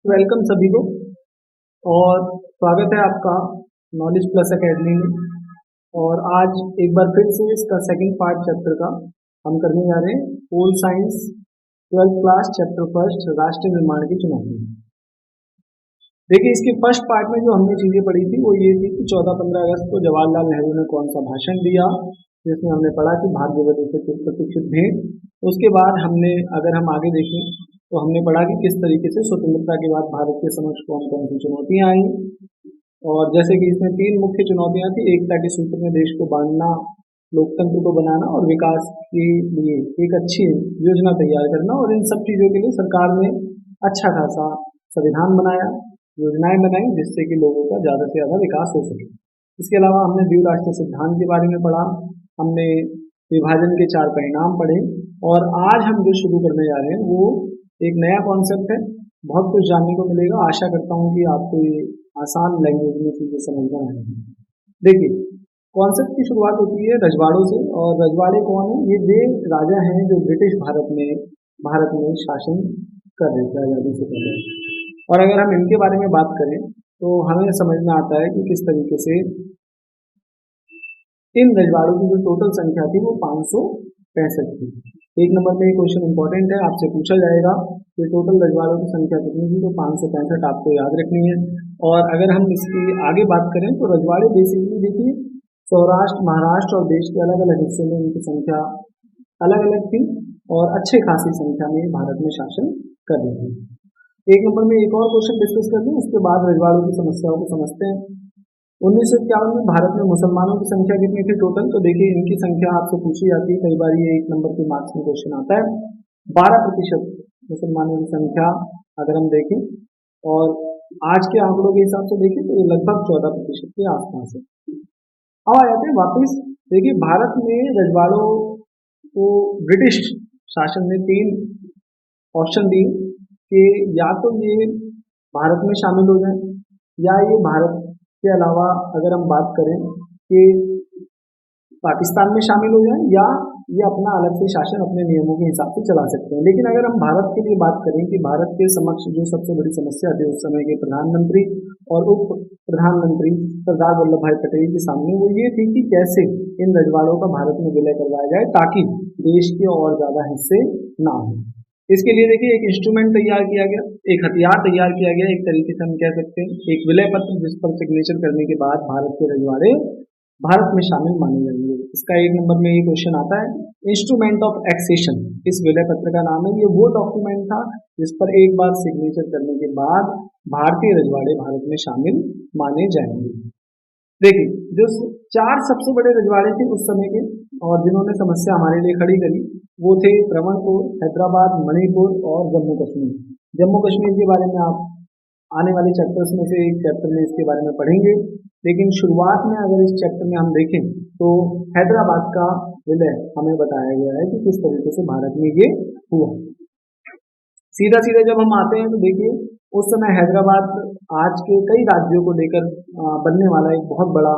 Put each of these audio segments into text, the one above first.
Welcome सभी को। और स्वागत है आपका नॉलेज प्लस एकेडमी में। और आज एक बार फिर से इसका सेकंड पार्ट चैप्टर का हम करने जा रहे हैं। Pol science 12th class chapter first, राष्ट्र निर्माण की चुनौती। देखिए, इसके फर्स्ट पार्ट में जो हमने चीज़ें पढ़ी थी वो ये थी कि 14-15 अगस्त को जवाहरलाल नेहरू ने कौन सा भाषण दिया, जिसमें हमने पढ़ा कि भाग्यवती से प्रतीक्षित भेंट। उसके बाद हमने, अगर हम आगे देखें तो हमने पढ़ा कि किस तरीके से स्वतंत्रता के बाद भारत के समक्ष कौन कौन सी चुनौतियां आई। और जैसे कि इसमें 3 मुख्य चुनौतियां थी: एकता के सूत्र में देश को बांधना, लोकतंत्र को बनाना और विकास के लिए एक अच्छी योजना तैयार करना। और इन सब चीज़ों के लिए सरकार ने अच्छा खासा संविधान बनाया, योजनाएं बनाई, जिससे कि लोगों का ज़्यादा से ज़्यादा विकास हो सके। इसके अलावा हमने द्विराष्ट्र सिद्धांत के बारे में पढ़ा, हमने विभाजन के 4 परिणाम पढ़े। और आज हम जो शुरू करने जा रहे हैं वो एक नया कॉन्सेप्ट है। बहुत कुछ जानने को मिलेगा। आशा करता हूँ कि आपको ये आसान लैंग्वेज में चीज़ें समझ में आएंगी। देखिए, कॉन्सेप्ट की शुरुआत होती है रजवाड़ों से। और रजवाड़े कौन है? ये वे राजा हैं जो ब्रिटिश भारत में शासन कर रहे थे आज़ादी से पहले। और अगर हम इनके बारे में बात करें तो हमें समझ में आता है कि किस तरीके से इन रजवाड़ों की जो टोटल संख्या थी वो 565 थी। एक नंबर में ये क्वेश्चन इंपॉर्टेंट है, आपसे पूछा जाएगा कि टोटल रजवाड़ों की संख्या कितनी थी, तो 565 आपको याद रखनी है। और अगर हम इसकी आगे बात करें तो रजवाड़े बेसिकली देखिए सौराष्ट्र, महाराष्ट्र और देश के अलग अलग हिस्सों में इनकी संख्या अलग अलग थी और अच्छे खासी संख्या में भारत में शासन कर रहे थे। एक नंबर में एक और क्वेश्चन डिस्कस कर लें, उसके बाद रजवाड़ों की समस्याओं को समझते हैं। 1951 में भारत में मुसलमानों की संख्या कितनी थी टोटल? तो देखिए, इनकी संख्या आपसे पूछी जाती है कई बार, ये 1 नंबर के मार्क्स में क्वेश्चन आता है। 12% मुसलमानों की संख्या अगर हम देखें, और आज के आंकड़ों के हिसाब से देखें तो ये लगभग 14% के आसपास है। अब आ जाते हैं वापिस। देखिए, भारत में रजवाड़ों को ब्रिटिश शासन ने 3 ऑप्शन दिए कि या तो ये भारत में शामिल हो जाए, या ये भारत के अलावा अगर हम बात करें कि पाकिस्तान में शामिल हो जाए, या ये अपना अलग से शासन अपने नियमों के हिसाब से चला सकते हैं। लेकिन अगर हम भारत के लिए बात करें कि भारत के समक्ष जो सबसे बड़ी समस्या थी उस समय के प्रधानमंत्री और उप प्रधानमंत्री सरदार वल्लभ भाई पटेल के सामने, वो ये थी कि कैसे इन रजवाड़ों का भारत में विलय करवाया जाए ताकि देश के और ज़्यादा हिस्से ना हो। इसके लिए देखिए, एक इंस्ट्रूमेंट तैयार किया गया, एक हथियार तैयार किया गया, एक तरीके से हम कह सकते हैं एक विलय पत्र, जिस पर सिग्नेचर करने के बाद भारत के रजवाड़े भारत में शामिल माने जाएंगे। इसका 1 नंबर में ये क्वेश्चन आता है, इंस्ट्रूमेंट ऑफ एक्सेशन इस विलय पत्र का नाम है। ये वो डॉक्यूमेंट था जिस पर एक बार सिग्नेचर करने के बाद भारतीय रजवाड़े भारत में शामिल माने जाएंगे। देखिए, जो 4 सबसे बड़े रजवाड़े थे उस समय के और जिन्होंने समस्या हमारे लिए खड़ी करी, वो थे त्रवणकोर, हैदराबाद, मणिपुर और जम्मू कश्मीर। जम्मू कश्मीर के बारे में आप आने वाले चैप्टर्स में से एक चैप्टर में इसके बारे में पढ़ेंगे। लेकिन शुरुआत में अगर इस चैप्टर में हम देखें तो हैदराबाद का विलय हमें बताया गया है कि किस तरीके से भारत में ये हुआ। सीधा सीधा जब हम आते हैं तो देखिए, उस समय हैदराबाद आज के कई राज्यों को लेकर बनने वाला एक बहुत बड़ा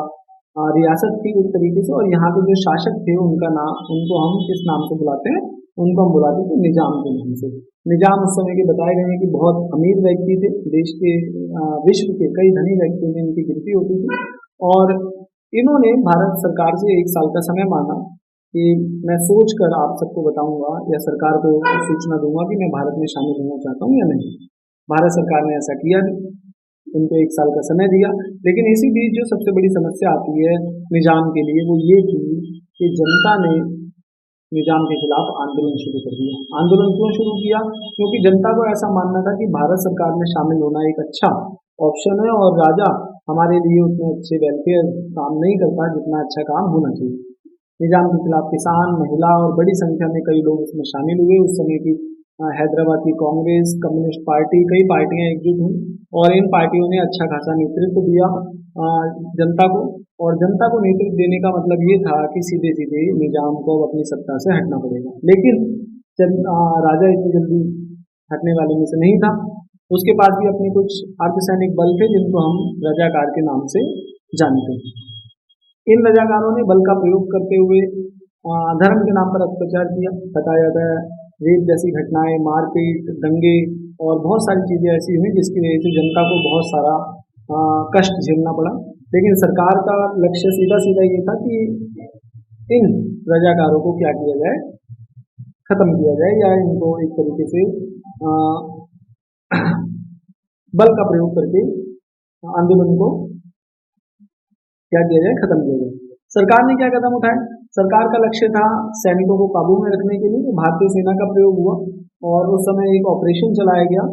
रियासत थी एक तरीके से। और यहाँ के जो शासक थे उनको हम किस नाम से बुलाते हैं? उनको हम बुलाते थे निजाम के नाम से। निजाम उस समय के बताए गए हैं कि बहुत अमीर व्यक्ति थे, देश के विश्व के कई धनी व्यक्तियों में इनकी गिनती होती थी। और इन्होंने भारत सरकार से 1 साल का समय मांगा कि मैं सोच कर आप सबको बताऊंगा या सरकार को सूचना दूंगा कि मैं भारत में शामिल होना चाहता हूँ या नहीं। भारत सरकार ने ऐसा किया नहीं, उनको 1 साल का समय दिया। लेकिन इसी बीच जो सबसे बड़ी समस्या आती है निजाम के लिए वो ये थी कि जनता ने निजाम के खिलाफ आंदोलन शुरू कर दिया। आंदोलन क्यों शुरू किया? क्योंकि जनता को ऐसा मानना था कि भारत सरकार में शामिल होना एक अच्छा ऑप्शन है और राजा हमारे लिए उतने अच्छे वेलफेयर काम नहीं करता जितना अच्छा काम होना चाहिए। निजाम के खिलाफ किसान, महिला और बड़ी संख्या में कई लोग इसमें शामिल हुए। उस समय की हैदराबाद की कांग्रेस, कम्युनिस्ट पार्टी, कई पार्टियां एकजुट हुई और इन पार्टियों ने अच्छा खासा नेतृत्व दिया जनता को। और जनता को नेतृत्व देने का मतलब ये था कि सीधे सीधे निजाम को अपनी सत्ता से हटना पड़ेगा। लेकिन राजा इतनी जल्दी हटने वाले में से नहीं था। उसके पास भी अपने कुछ अर्धसैनिक बल थे जिनको हम रजाकार के नाम से जानते हैं। इन रजाकारों ने बल का प्रयोग करते हुए धर्म के नाम पर अत्याचार किया। बताया जाता है रेप जैसी घटनाएं, मारपीट, दंगे और बहुत सारी चीज़ें ऐसी हुई जिसकी वजह से जनता को बहुत सारा कष्ट झेलना पड़ा। लेकिन सरकार का लक्ष्य सीधा सीधा ये था कि इन रजाकारों को क्या किया जाए, खत्म किया जाए, या इनको एक तरीके से बल का प्रयोग करके आंदोलन को क्या किया जाए, खत्म किया जाए। सरकार ने क्या कदम उठाए? सरकार का लक्ष्य था सैनिकों को काबू में रखने के लिए भारतीय सेना का प्रयोग हुआ और उस समय एक ऑपरेशन चलाया गया।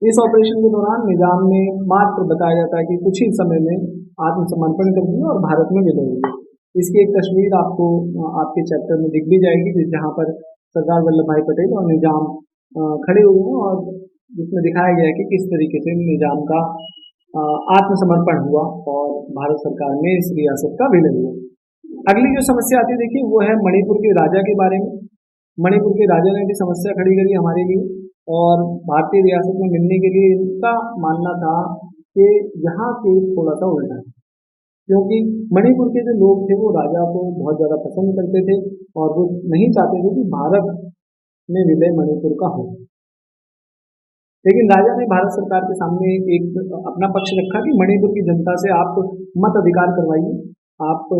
इस ऑपरेशन के दौरान निजाम ने मात्र बताया जाता है कि कुछ ही समय में आत्मसमर्पण कर दिया और भारत में विलय हुए। इसकी एक तस्वीर आपको आपके चैप्टर में दिख भी जाएगी, जहाँ पर सरदार वल्लभ भाई पटेल और निजाम खड़े हुए हैं और जिसमें दिखाया गया है कि किस तरीके से निजाम का आत्मसमर्पण हुआ और भारत सरकार में इस रियासत का विलय हुआ। अगली जो समस्या आती है देखिए, वो है मणिपुर के राजा के बारे में। मणिपुर के राजा ने भी समस्या खड़ी करी हमारे लिए और भारतीय रियासत में मिलने के लिए इनका मानना था कि यहाँ केस थोड़ा सा उल्टा है, क्योंकि मणिपुर के जो लोग थे वो राजा को बहुत ज़्यादा पसंद करते थे और वो नहीं चाहते थे कि भारत में विलय मणिपुर का हो। लेकिन राजा ने भारत सरकार के सामने एक अपना पक्ष रखा कि मणिपुर की जनता से आप मत अधिकार करवाइए, आप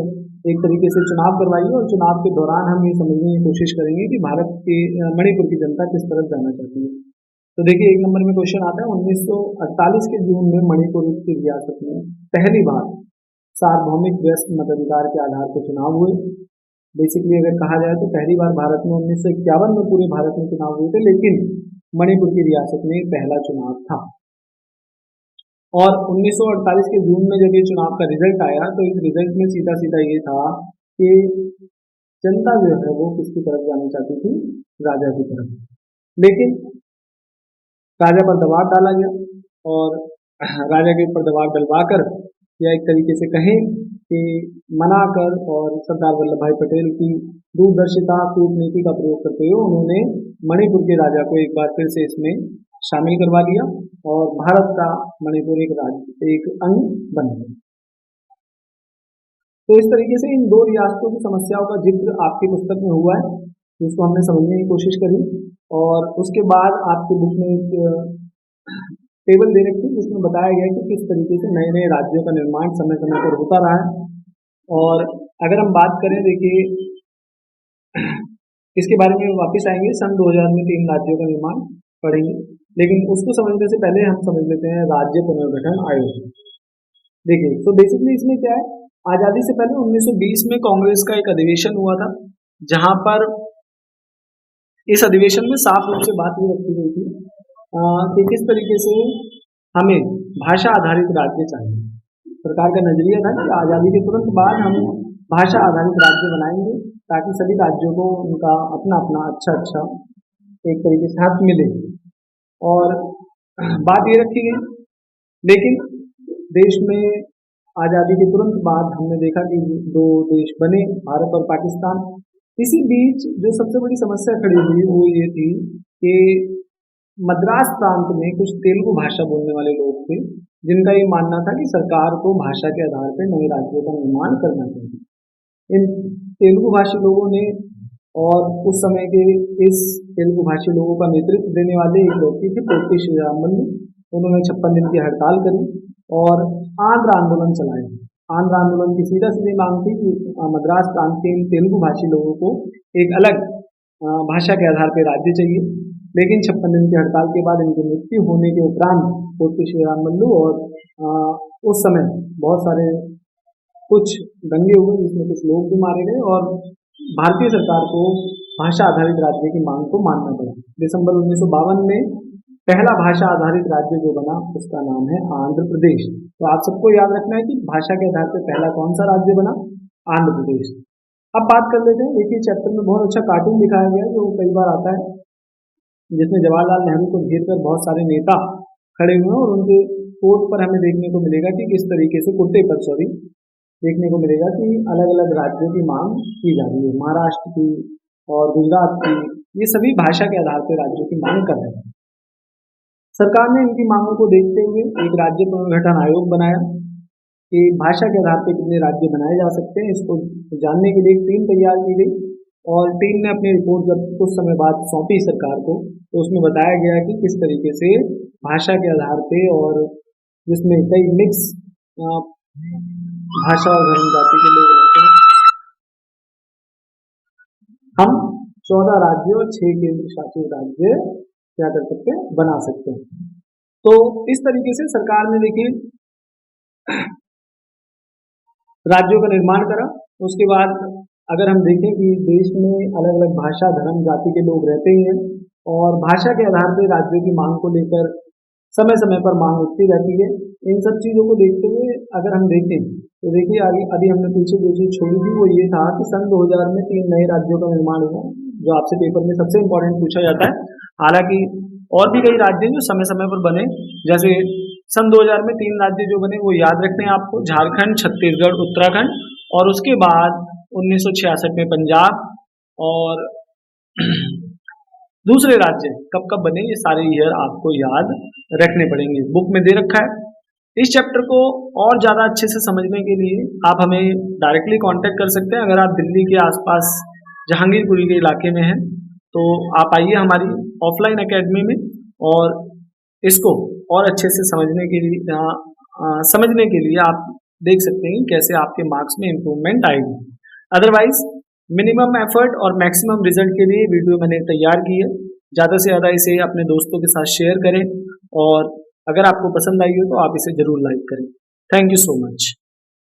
एक तरीके से चुनाव करवाइए और चुनाव के दौरान हम ये समझने की कोशिश करेंगे कि भारत के मणिपुर की जनता किस तरफ जाना चाहती है। तो देखिए, एक नंबर में क्वेश्चन आता है, 1948 के जून में मणिपुर की रियासत में पहली बार सार्वभौमिक व्यस्त मताधिकार के आधार पर चुनाव हुए। बेसिकली अगर कहा जाए तो पहली बार भारत में 1951 में पूरे भारत में चुनाव हुए थे, लेकिन मणिपुर की रियासत में पहला चुनाव था। और 1948 के जून में जब ये चुनाव का रिजल्ट आया तो इस रिजल्ट में सीधा सीधा ये था कि जनता जो है वो किसकी तरफ जाना चाहती थी, राजा की तरफ। लेकिन राजा पर दबाव डाला गया और राजा के ऊपर दबाव डलवाकर या एक तरीके से कहें कि मनाकर और सरदार वल्लभ भाई पटेल की दूरदर्शिता कूटनीति का प्रयोग करते हुए उन्होंने मणिपुर के राजा को एक बार फिर से इसमें शामिल करवा लिया और भारत का मणिपुर एक राज्य, एक अंग बन गया। तो इस तरीके से इन दो रियासतों की समस्याओं का जिक्र आपकी पुस्तक में हुआ है, जिसको हमने समझने की कोशिश करी। और उसके बाद आपकी बुक में एक टेबल दे रखी है जिसमें बताया गया कि किस तरीके से नए नए राज्यों का निर्माण समय समय पर होता रहा है। और अगर हम बात करें, देखिए इसके बारे में वापस आएंगे, सन 2000 में 3 राज्यों का निर्माण पढ़ेंगे, लेकिन उसको समझने से पहले हम समझ लेते हैं राज्य पुनर्गठन आयोग। देखिए, तो बेसिकली इसमें क्या है, आज़ादी से पहले 1920 में कांग्रेस का एक अधिवेशन हुआ था, जहां पर इस अधिवेशन में साफ रूप से बात ये रखी गई थी कि किस तरीके से हमें भाषा आधारित राज्य चाहिए। सरकार का नजरिया था कि आज़ादी के तुरंत बाद हम भाषा आधारित राज्य बनाएंगे ताकि सभी राज्यों को उनका अपना अपना अच्छा एक तरीके से हक मिले। और बात ये रखी गई, लेकिन देश में आज़ादी के तुरंत बाद हमने देखा कि 2 देश बने, भारत और पाकिस्तान। इसी बीच जो सबसे बड़ी समस्या खड़ी हुई वो ये थी कि मद्रास प्रांत में कुछ तेलुगु भाषा बोलने वाले लोग थे, जिनका ये मानना था कि सरकार को भाषा के आधार पर नए राज्यों का निर्माण करना चाहिए। इन तेलुगु भाषी लोगों ने और उस समय के इस तेलुगु भाषी लोगों का नेतृत्व देने वाले एक व्यक्ति थे पोट्टी श्रीरामल्लू। उन्होंने 56 दिन की हड़ताल करी और आंध्र आंदोलन चलाया। आंध्र आंदोलन की सीधा सीधी मांग थी कि मद्रास प्रांत के इन तेलुगु भाषी लोगों को एक अलग भाषा के आधार पर राज्य चाहिए। लेकिन 56 दिन की हड़ताल के बाद इनकी मृत्यु होने के उपरांत पोट्टी श्रीरामल्लू और उस समय बहुत सारे कुछ दंगे हुए जिसमें कुछ लोग भी मारे गए और भारतीय सरकार को भाषा आधारित राज्य की मांग को मानना पड़ा। दिसंबर 1952 में पहला भाषा आधारित राज्य जो बना उसका नाम है आंध्र प्रदेश। तो आप सबको याद रखना है कि भाषा के आधार पर पहला कौन सा राज्य बना, आंध्र प्रदेश। अब बात कर लेते हैं, देखिए चैप्टर में बहुत अच्छा कार्टून दिखाया गया है जो कई बार आता है, जिसमें जवाहरलाल नेहरू को घेर कर बहुत सारे नेता खड़े हुए हैं और उनके कोट पर हमें देखने को मिलेगा कि किस तरीके से कुर्ते पर देखने को मिलेगा कि अलग अलग राज्यों की मांग की जा रही है। महाराष्ट्र की और गुजरात की, ये सभी भाषा के आधार पर राज्यों की मांग कर रहे हैं। सरकार ने इनकी मांगों को देखते हुए एक राज्य पुनर्गठन आयोग बनाया कि भाषा के आधार पर कितने राज्य बनाए जा सकते हैं। इसको जानने के लिए एक टीम तैयार की गई और टीम ने अपनी रिपोर्ट जब कुछ समय बाद सौंपी सरकार को, तो उसमें बताया गया कि किस तरीके से भाषा के आधार पे और जिसमें कई मिक्स भाषा और धर्म जाति के लोग रहते हैं, हम 14 राज्य और 6 केंद्र शासित राज्य क्या कर सकते हैं, बना सकते हैं। तो इस तरीके से सरकार ने देखिए राज्यों का निर्माण करा। उसके बाद अगर हम देखें कि देश में अलग अलग भाषा धर्म जाति के लोग रहते हैं और भाषा के आधार पर राज्यों की मांग को लेकर समय समय पर मांग उठती रहती है। इन सब चीज़ों को देखते हुए अगर हम देखें तो देखिए आगे अभी हमने पीछे जो चीज़ छोड़ी थी वो ये था कि सन 2000 में 3 नए राज्यों का निर्माण हुआ, जो आपसे पेपर में सबसे इम्पोर्टेंट पूछा जाता है। हालांकि और भी कई राज्य जो समय समय पर बने, जैसे सन 2000 में 3 राज्य जो बने वो याद रखने हैं आपको, झारखंड, छत्तीसगढ़, उत्तराखंड, और उसके बाद 1966 में पंजाब, और दूसरे राज्य कब कब बने ये सारे ईयर आपको याद रखने पड़ेंगे, बुक में दे रखा है। इस चैप्टर को और ज़्यादा अच्छे से समझने के लिए आप हमें डायरेक्टली कांटेक्ट कर सकते हैं। अगर आप दिल्ली के आसपास जहांगीरपुरी के इलाके में हैं तो आप आइए हमारी ऑफलाइन एकेडमी में, और इसको और अच्छे से समझने के लिए आप देख सकते हैं कैसे आपके मार्क्स में इम्प्रूवमेंट आएगी। अदरवाइज मिनिमम एफर्ट और मैक्सिमम रिजल्ट के लिए वीडियो मैंने तैयार की है। ज़्यादा से ज़्यादा इसे अपने दोस्तों के साथ शेयर करें, और अगर आपको पसंद आई हो तो आप इसे ज़रूर लाइक करें। Thank you so much.